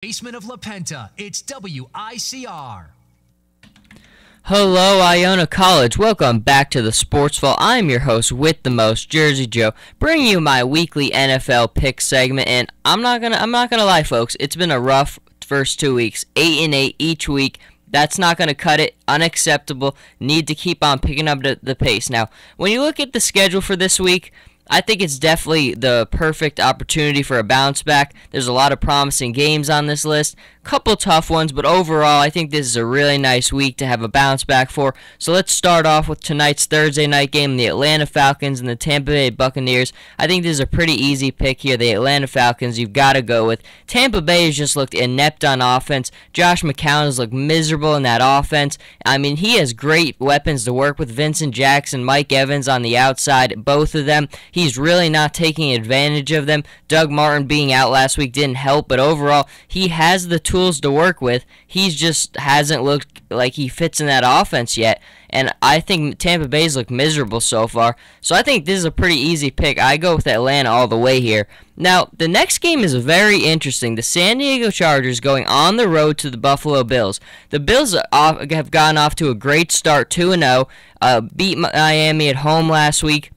Basement of La Penta, it's WICR. Hello, Iona College. Welcome back to the Sportsville. I'm your host with the most, Jersey Joe, bringing you my weekly NFL pick segment. And I'm not gonna lie, folks. It's been a rough first 2 weeks, 8-8 each week. That's not going to cut it. Unacceptable. Need to keep on picking up the pace. Now, when you look at the schedule for this week, I think it's definitely the perfect opportunity for a bounce back. There's a lot of promising games on this list. Couple tough ones, but overall, I think this is a really nice week to have a bounce back for. So let's start off with tonight's Thursday night game, the Atlanta Falcons and the Tampa Bay Buccaneers. I think this is a pretty easy pick here. The Atlanta Falcons, you've got to go with. Tampa Bay has just looked inept on offense. Josh McCown has looked miserable in that offense. I mean, he has great weapons to work with. Vincent Jackson, Mike Evans on the outside, both of them. He's really not taking advantage of them. Doug Martin being out last week didn't help, but overall, he has the tools to work with. He just hasn't looked like he fits in that offense yet, and I think Tampa Bay's looked miserable so far. So I think this is a pretty easy pick. I go with Atlanta all the way here. Now, the next game is very interesting. The San Diego Chargers going on the road to the Buffalo Bills. The Bills have gotten off to a great start, 2-0, beat Miami at home last week.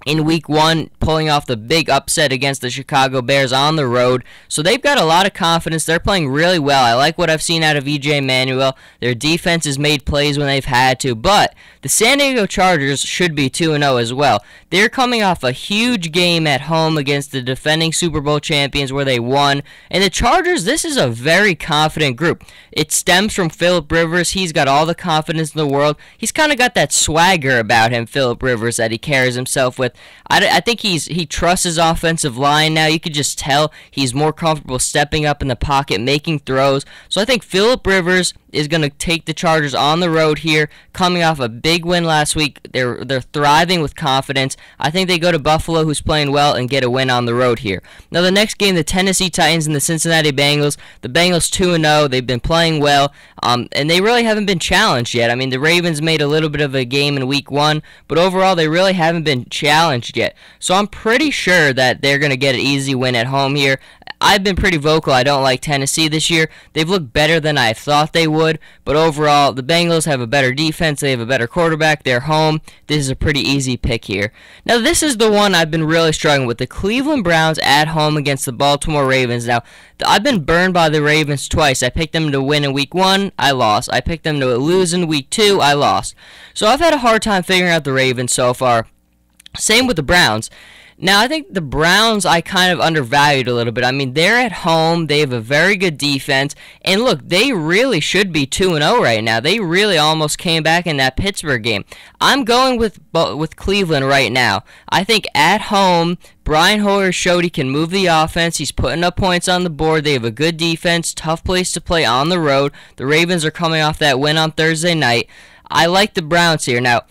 In week 1, pulling off the big upset against the Chicago Bears on the road. So they've got a lot of confidence. They're playing really well. I like what I've seen out of E.J. Manuel. Their defense has made plays when they've had to. But the San Diego Chargers should be 2-0 as well. They're coming off a huge game at home against the defending Super Bowl champions where they won. And the Chargers, this is a very confident group. It stems from Phillip Rivers. He's got all the confidence in the world. He's kind of got that swagger about him, Phillip Rivers, that he carries himself with. I think he trusts his offensive line now. You could just tell he's more comfortable stepping up in the pocket, making throws. So I think Phillip Rivers is going to take the Chargers on the road here, coming off a big win last week. They're thriving with confidence. I think they go to Buffalo, who's playing well, and get a win on the road here. Now the next game, the Tennessee Titans and the Cincinnati Bengals. The Bengals 2-0. They've been playing well, and they really haven't been challenged yet. I mean, the Ravens made a little bit of a game in week 1, but overall they really haven't been challenged yet. So I'm pretty sure that they're going to get an easy win at home here. I've been pretty vocal. I don't like Tennessee this year. They've looked better than I thought they would, but overall, the Bengals have a better defense. They have a better quarterback. They're home. This is a pretty easy pick here. Now, this is the one I've been really struggling with. The Cleveland Browns at home against the Baltimore Ravens. Now, I've been burned by the Ravens twice. I picked them to win in week 1. I lost. I picked them to lose in week 2. I lost. So I've had a hard time figuring out the Ravens so far. Same with the Browns. Now, I think the Browns I kind of undervalued a little bit. I mean, they're at home. They have a very good defense. And look, they really should be 2-0 right now. They really almost came back in that Pittsburgh game. I'm going with Cleveland right now. I think at home, Brian Hoyer showed he can move the offense. He's putting up points on the board. They have a good defense, tough place to play on the road. The Ravens are coming off that win on Thursday night. I like the Browns here. Now,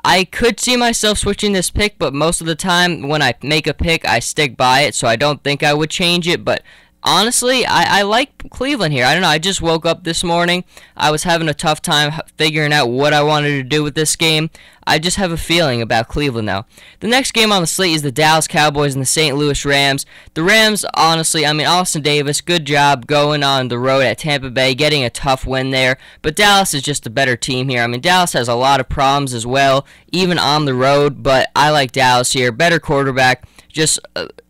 I could see myself switching this pick, but most of the time when I make a pick, I stick by it, so I don't think I would change it. But honestly, I like Cleveland here. I don't know. I just woke up this morning. I was having a tough time figuring out what I wanted to do with this game. I just have a feeling about Cleveland now. The next game on the slate is the Dallas Cowboys and the St. Louis Rams. The Rams, honestly, I mean, Austin Davis, good job going on the road at Tampa Bay, getting a tough win there. But Dallas is just a better team here. I mean, Dallas has a lot of problems as well, even on the road, but I like Dallas here. Better quarterback, just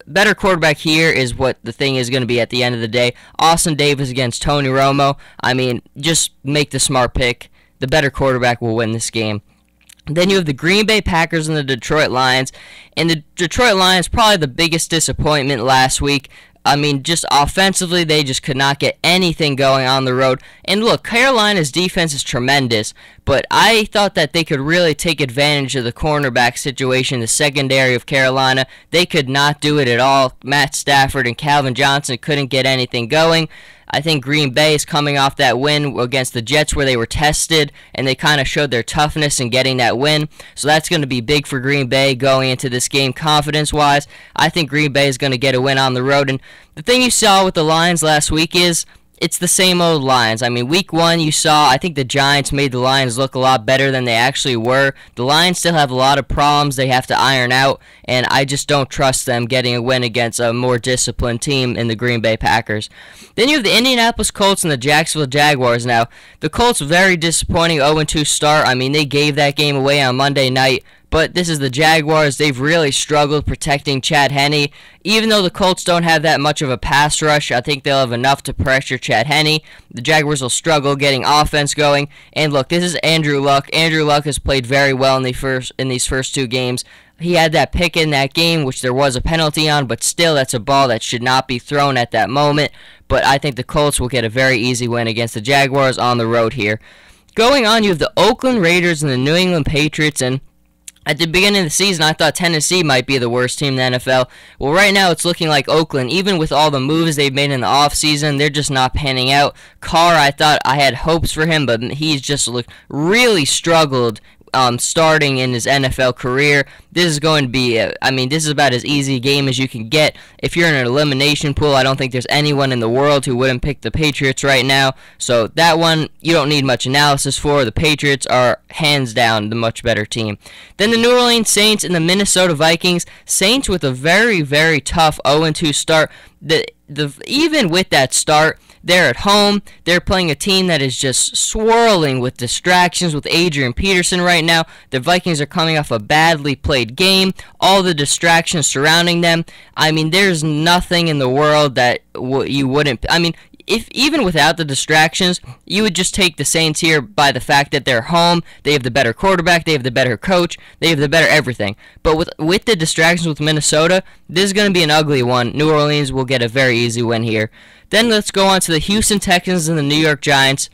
better quarterback here is what the thing is going to be at the end of the day. Austin Davis against Tony Romo. I mean, just make the smart pick. The better quarterback will win this game. Then you have the Green Bay Packers and the Detroit Lions. And the Detroit Lions, probably the biggest disappointment last week. I mean, just offensively, they just could not get anything going on the road. And look, Carolina's defense is tremendous, but I thought that they could really take advantage of the cornerback situation, the secondary of Carolina. They could not do it at all. Matt Stafford and Calvin Johnson couldn't get anything going. I think Green Bay is coming off that win against the Jets where they were tested, and they kind of showed their toughness in getting that win. So that's going to be big for Green Bay going into this game confidence-wise. I think Green Bay is going to get a win on the road. And the thing you saw with the Lions last week is it's the same old Lions. I mean, week 1 you saw, I think the Giants made the Lions look a lot better than they actually were. The Lions still have a lot of problems they have to iron out, and I just don't trust them getting a win against a more disciplined team in the Green Bay Packers. Then you have the Indianapolis Colts and the Jacksonville Jaguars. Now, the Colts, very disappointing 0-2 start. I mean, they gave that game away on Monday night. But this is the Jaguars. They've really struggled protecting Chad Henne. Even though the Colts don't have that much of a pass rush, I think they'll have enough to pressure Chad Henne. The Jaguars will struggle getting offense going. And look, this is Andrew Luck. Andrew Luck has played very well in these first 2 games. He had that pick in that game, which there was a penalty on, but still that's a ball that should not be thrown at that moment. But I think the Colts will get a very easy win against the Jaguars on the road here. Going on, you have the Oakland Raiders and the New England Patriots, and at the beginning of the season, I thought Tennessee might be the worst team in the NFL. Well, right now it's looking like Oakland. Even with all the moves they've made in the offseason, they're just not panning out. Carr, I thought I had hopes for him, but he's just really struggled starting in his NFL career. This is going to be, this is about as easy a game as you can get. If you're in an elimination pool, I don't think there's anyone in the world who wouldn't pick the Patriots right now. So that one, you don't need much analysis for. The Patriots are hands down the much better team. Then the New Orleans Saints and the Minnesota Vikings. Saints with a very, very tough 0-2 start. Even with that start, they're at home. They're playing a team that is just swirling with distractions with Adrian Peterson right now. The Vikings are coming off a badly played game. All the distractions surrounding them. I mean, there's nothing in the world that you wouldn't... If even without the distractions, you would just take the Saints here by the fact that they're home, they have the better quarterback, they have the better coach, they have the better everything. But with the distractions with Minnesota, this is going to be an ugly one. New Orleans will get a very easy win here. Then let's go on to the Houston Texans and the New York Giants.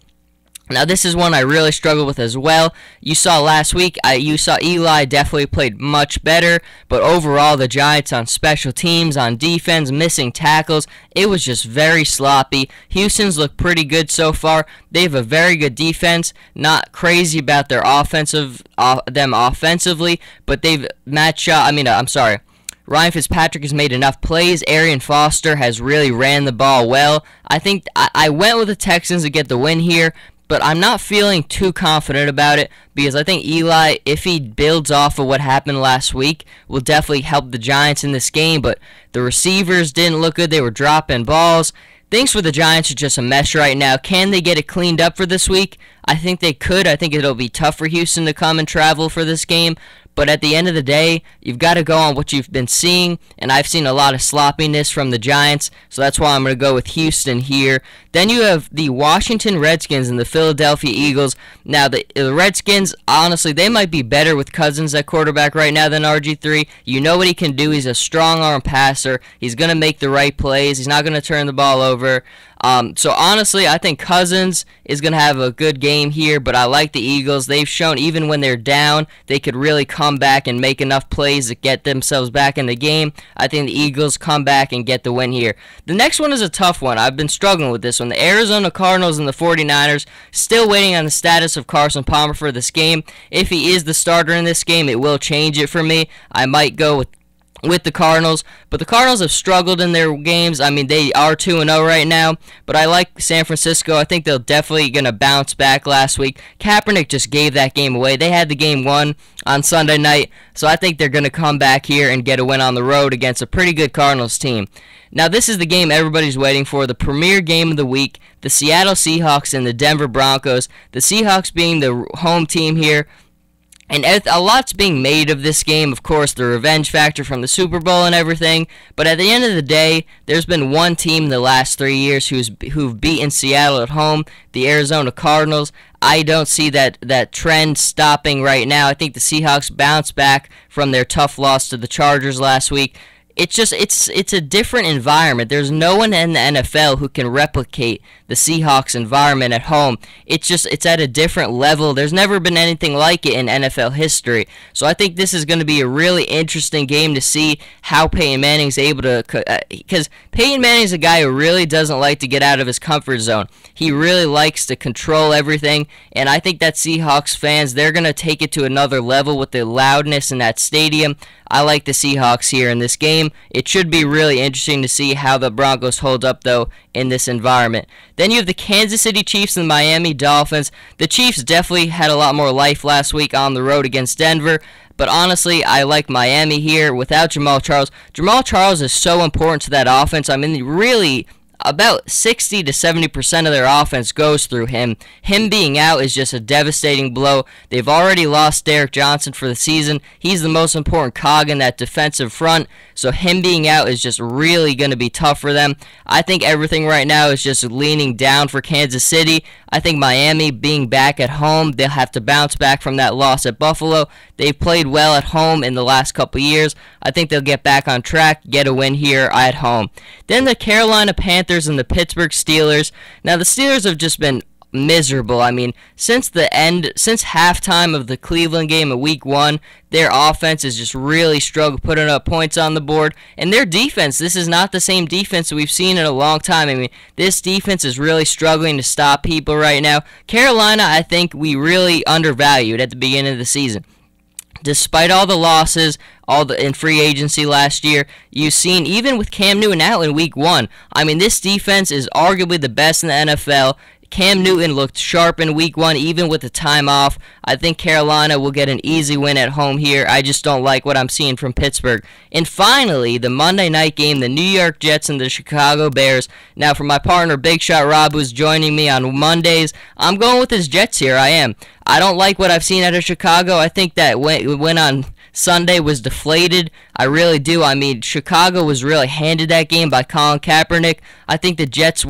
Now, this is one I really struggled with as well. You saw last week, you saw Eli definitely played much better, but overall, the Giants on special teams, on defense, missing tackles, it was just very sloppy. Houston's looked pretty good so far. They have a very good defense, not crazy about their offensively, but they've matched up. Ryan Fitzpatrick has made enough plays. Arian Foster has really ran the ball well. I think I went with the Texans to get the win here, but I'm not feeling too confident about it because I think Eli, if he builds off of what happened last week, will definitely help the Giants in this game. But the receivers didn't look good. They were dropping balls. Things for the Giants are just a mess right now. Can they get it cleaned up for this week? I think they could. I think it'll be tough for Houston to come and travel for this game. But at the end of the day, you've got to go on what you've been seeing, and I've seen a lot of sloppiness from the Giants, so that's why I'm going to go with Houston here. Then you have the Washington Redskins and the Philadelphia Eagles. Now, the Redskins, honestly, they might be better with Cousins at quarterback right now than RG3. You know what he can do. He's a strong-arm passer. He's going to make the right plays. He's not going to turn the ball over. So honestly, I think Cousins is going to have a good game here, but I like the Eagles. They've shown even when they're down, they could really come back and make enough plays to get themselves back in the game. I think the Eagles come back and get the win here. The next one is a tough one. I've been struggling with this one. The Arizona Cardinals and the 49ers, still waiting on the status of Carson Palmer for this game. If he is the starter in this game, it will change it for me. I might go with the Cardinals, but the Cardinals have struggled in their games. They are 2-0 right now, but I like San Francisco. I think they're definitely going to bounce back last week. Kaepernick just gave that game away. They had the game won on Sunday night, so I think they're going to come back here and get a win on the road against a pretty good Cardinals team. Now, this is the game everybody's waiting for, the premier game of the week, the Seattle Seahawks and the Denver Broncos. The Seahawks being the home team here. And a lot's being made of this game, of course, the revenge factor from the Super Bowl and everything. But at the end of the day, there's been one team in the last 3 years who've beaten Seattle at home, the Arizona Cardinals. I don't see that trend stopping right now. I think the Seahawks bounce back from their tough loss to the Chargers last week. It's a different environment. There's no one in the NFL who can replicate the Seahawks environment at home. It's at a different level. There's never been anything like it in NFL history. So I think this is going to be a really interesting game to see how Peyton Manning's able to, because Peyton Manning's a guy who really doesn't like to get out of his comfort zone. He really likes to control everything, and I think that Seahawks fans, they're going to take it to another level with the loudness in that stadium. I like the Seahawks here in this game. It should be really interesting to see how the Broncos hold up, though, in this environment. Then you have the Kansas City Chiefs and the Miami Dolphins. The Chiefs definitely had a lot more life last week on the road against Denver. But honestly, I like Miami here without Jamal Charles. Jamal Charles is so important to that offense. I mean, really, about 60 to 70% of their offense goes through him. Him being out is just a devastating blow. They've already lost Derek Johnson for the season. He's the most important cog in that defensive front, so him being out is just really going to be tough for them. I think everything right now is just leaning down for Kansas City. I think Miami being back at home, they'll have to bounce back from that loss at Buffalo. They've played well at home in the last couple years. I think they'll get back on track, get a win here at home. Then the Carolina Panthers and the Pittsburgh Steelers. Now the Steelers have just been miserable. I mean, since halftime of the Cleveland game of week 1, their offense has just really struggled putting up points on the board. And their defense, this is not the same defense that we've seen in a long time. I mean, this defense is really struggling to stop people right now. Carolina, I think we really undervalued at the beginning of the season. Despite all the losses, in free agency last year, you've seen, even with Cam Newton out in week 1, I mean, this defense is arguably the best in the NFL. Cam Newton looked sharp in week 1, even with the time off. I think Carolina will get an easy win at home here. I just don't like what I'm seeing from Pittsburgh. And finally, the Monday night game, the New York Jets and the Chicago Bears. Now, for my partner, Big Shot Rob, who's joining me on Mondays, I'm going with his Jets here. I am. I don't like what I've seen out of Chicago. I think that went on Sunday was deflated. I really do. I mean, Chicago was really handed that game by Colin Kaepernick. I think the Jets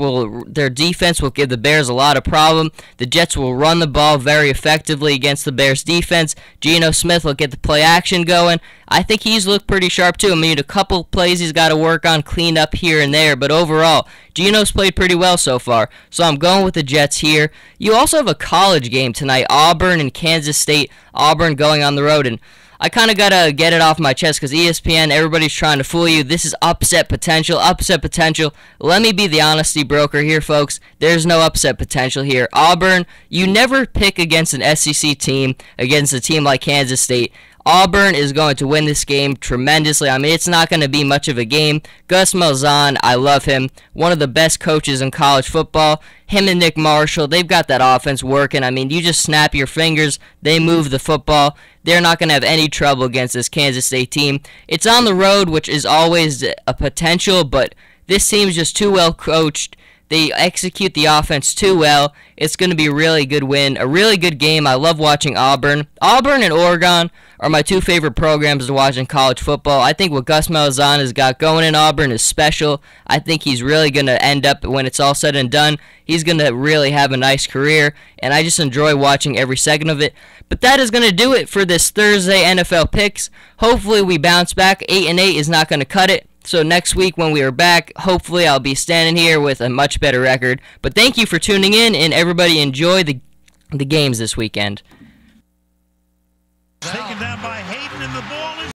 their defense will give the Bears a lot of problem. The Jets will run the ball very effectively against the Bears defense. Geno Smith will get the play action going. I think he's looked pretty sharp too. I mean, a couple plays he's got to work on, clean up here and there, but overall, Geno's played pretty well so far. So I'm going with the Jets here. You also have a college game tonight, Auburn and Kansas State. Auburn going on the road, and I kind of got to get it off my chest because ESPN, everybody's trying to fool you. This is upset potential, upset potential. Let me be the honesty broker here, folks. There's no upset potential here. Auburn, you never pick against an SEC team, against a team like Kansas State. Auburn is going to win this game tremendously. I mean, it's not going to be much of a game. Gus Malzahn, I love him. One of the best coaches in college football. Him and Nick Marshall, they've got that offense working. I mean, you just snap your fingers, they move the football. They're not going to have any trouble against this Kansas State team. It's on the road, which is always a potential, but this team's just too well coached. They execute the offense too well. It's going to be a really good win, a really good game. I love watching Auburn. Auburn and Oregon are my two favorite programs to watch in college football. I think what Gus Malzahn has got going in Auburn is special. I think he's really going to end up, when it's all said and done, he's going to really have a nice career, and I just enjoy watching every second of it. But that is going to do it for this Thursday NFL picks. Hopefully we bounce back. 8-8 is not going to cut it. So next week when we are back, hopefully I'll be standing here with a much better record. But thank you for tuning in, and everybody enjoy the games this weekend. Taken down by Hayden, and the ball is